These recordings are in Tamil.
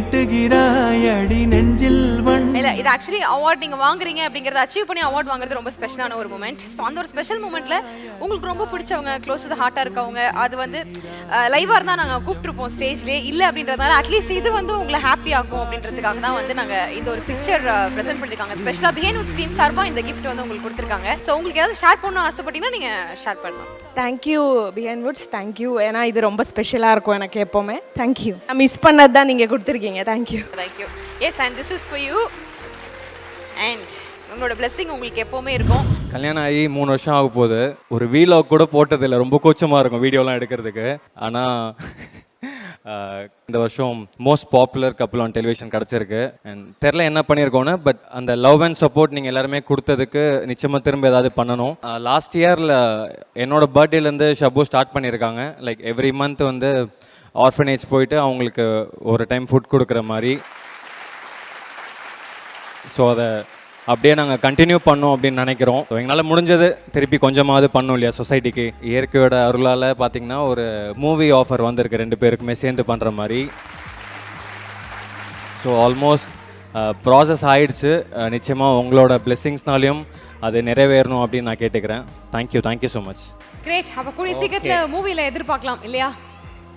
மீட்டுகிறாய் அடி நெஞ்சில் இல்ல இது ஆக்சுவலி அவார்ட் நீங்க வாங்குறீங்க அப்படிங்கறத அச்சீவ் பண்ணி அவார்ட் வாங்குறது ரொம்ப ஸ்பெஷலான ஒரு மூமெண்ட். ஸோ அந்த ஒரு ஸ்பெஷல் மூமெண்ட்ல உங்களுக்கு ரொம்ப பிடிச்சவங்க க்ளோஸ் டு த ஹார்ட்டா இருக்கவங்க அது வந்து லைவா இருந்தா நாங்க கூப்பிட்டுருப்போம் ஸ்டேஜ்லேயே இல்லை அப்படின்றதுனால அட்லீஸ்ட் இது வந்து உங்களை ஹாப்பி ஆகும் அப்படின்றதுக்காக தான் வந்து நாங்க இந்த ஒரு பிக்சர் ப்ரெசென்ட் பண்ணிருக்காங்க. ஸ்பெஷலா பிஹைண்ட் வுட்ஸ் டீம் சார்பா இந்த கிஃப்ட் வந்து உங்களுக்கு கொடுத்துருக்காங்க. ஸோ உங்களுக்கு ஏதாவது ஷேர் பண்ணணும் ஆசைப்பட்டீங்கன்னா நீங்க ஷேர் பண்ணலாம். Thank you behind Woods, thank you. ஏன்னா இது ரொம்ப ஸ்பெஷலாக இருக்கும் எனக்கு எப்போவுமே. தேங்க்யூ. நான் மிஸ் பண்ணது தான் நீங்கள் கொடுத்துருக்கீங்க. Thank you. Thank you. Yes and this is for you and உங்களோட பிளெஸிங் உங்களுக்கு எப்போவுமே இருக்கும். கல்யாணம் ஆகி 3 வருஷம் ஆக போகுது. ஒரு வீலாக் கூட போட்டதில்லை, ரொம்ப கூச்சமாக இருக்கும் வீடியோலாம் எடுக்கிறதுக்கு. ஆனால் இந்த வருஷம் most popular couple on television கிடச்சிருக்கு. அண்ட் தெரில என்ன பண்ணியிருக்கோன்னு, பட் அந்த லவ் அண்ட் சப்போர்ட் நீங்கள் எல்லாருமே கொடுத்ததுக்கு நிச்சயமாக திரும்ப ஏதாவது பண்ணணும். லாஸ்ட் இயரில் என்னோட பர்த்டேலேருந்து ஷபு ஸ்டார்ட் பண்ணியிருக்காங்க. லைக் எவ்ரி மந்த் வந்து ஆர்ஃபனேஜ் போயிட்டு அவங்களுக்கு ஒரு டைம் ஃபுட் கொடுக்குற மாதிரி. ஸோ அதை அப்படியே நாங்கள் கண்டினியூ பண்ணோம் அப்படின்னு நினைக்கிறோம். ஸோ எங்களால் முடிஞ்சது திருப்பி கொஞ்சமாவது பண்ணோம் இல்லையா சொசைட்டிக்கு. இயற்கையோட அருளால் பார்த்திங்கன்னா ஒரு மூவி ஆஃபர் வந்திருக்கு 2 பேருக்குமே சேர்ந்து பண்ணுற மாதிரி. ஸோ ஆல்மோஸ்ட் ப்ராசஸ் ஆயிடுச்சு. நிச்சயமாக உங்களோட பிளெஸிங்ஸ்னாலையும் அது நிறைவேறணும் அப்படின்னு நான் கேட்டுக்கிறேன். Thank you so much. கிரேட். அப்போ கூடிய சீக்கிரத்தில் மூவியில் எதிர்பார்க்கலாம் இல்லையா?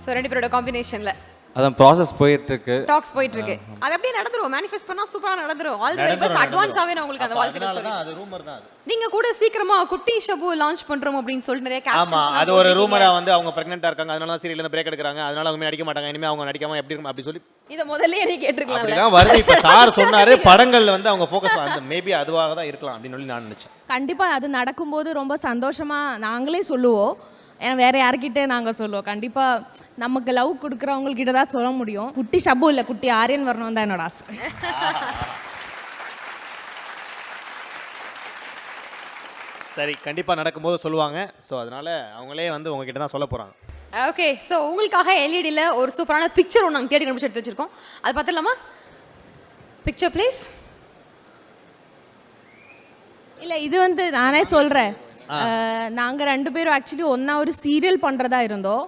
ஸோ 2 பேரோட காம்பினேஷனில் அதான் ப்ராசஸ் போயிட்டுருக்கு, டாக்ஸ் போயிட்டுருக்கு. அது அப்படியே நடந்துரும். மேனிஃபெஸ்ட் பண்ணால் சூப்பராக நடந்துரும். All the very best. அட்வான்ஸாகவே நான் உங்களுக்கு அந்த வாழ்த்துக்கள் சொல்றேன். அது ரூமர் தான். நீங்க கூட சீக்கிரமா குட்டி ஷபு லான்ச் பண்றோம் அப்படின்னு சொல்லிட்டு நிறைய கேப்ஷன்ஸ். ஆமா, அது ஒரு ரூமரா வந்து அவங்க பிரெக்னன்ட்டா இருக்காங்க, அதனால தான் சீரியல்ல இருந்து பிரேக் எடுக்கறாங்க, அதனால அவங்க நடிக்க மாட்டாங்க, இனிமே அவங்க நடிக்காம எப்படி இருக்கும் அப்படி சொல்லி இத முதல்லயே நீ கேட்டிருக்கலாம். அப்படிதான் வருது. இப்ப சார் சொன்னாரு படங்கள்ல வந்து அவங்க ஃபோக்கஸ் அந்த மேபி அதுவாக தான் இருக்கலாம் அப்படின்னு சொல்லி நான் நினைச்சேன். கண்டிப்பாக அது நடக்கும்போது ரொம்ப சந்தோஷமாக நாங்களே சொல்லுவோம். ஏன்னா வேறு யார்கிட்ட நாங்கள் சொல்லுவோம். கண்டிப்பாக நமக்கு லவ் கொடுக்குறவங்கக்கிட்ட தான் சொல்ல முடியும். குட்டி ஷபு இல்லை, குட்டி ஆரியன் வரணும் தான் என்னோட ஆசை. சரி, கண்டிப்பா நடக்கும்போது சொல்லுவாங்க. ஸோ அதனால அவங்களே வந்து உங்ககிட்ட தான் சொல்ல போறாங்க. ஓகே, ஸோ உங்களுக்காக எல்இடியில் ஒரு சூப்பரான பிக்சர் ஒன்று நாங்கள் தேடி கண்டுபிடிச்சு எடுத்து வச்சிருக்கோம். அது பார்த்துடலாமா? Picture please. இல்லை இது வந்து நானே சொல்கிறேன். நாங்கள் 2 பேரும் ஆக்சுவலி ஒன்றா ஒரு சீரியல் பண்ணுறதா இருந்தோம்.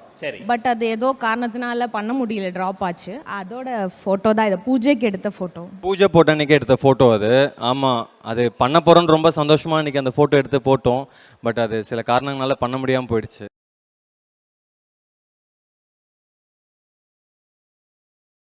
பட் அது ஏதோ காரணத்தினால பண்ண முடியல, ட்ராப் ஆச்சு. அதோட ஃபோட்டோ தான் இது, பூஜைக்கு எடுத்த ஃபோட்டோ. பூஜை போட்ட அன்றைக்கி எடுத்த ஃபோட்டோ அது. ஆமாம், அது பண்ண போகிறோன்னு ரொம்ப சந்தோஷமாக அன்றைக்கி அந்த ஃபோட்டோ எடுத்து போட்டோம். பட் அது சில காரணங்களால பண்ண முடியாமல் போயிடுச்சு.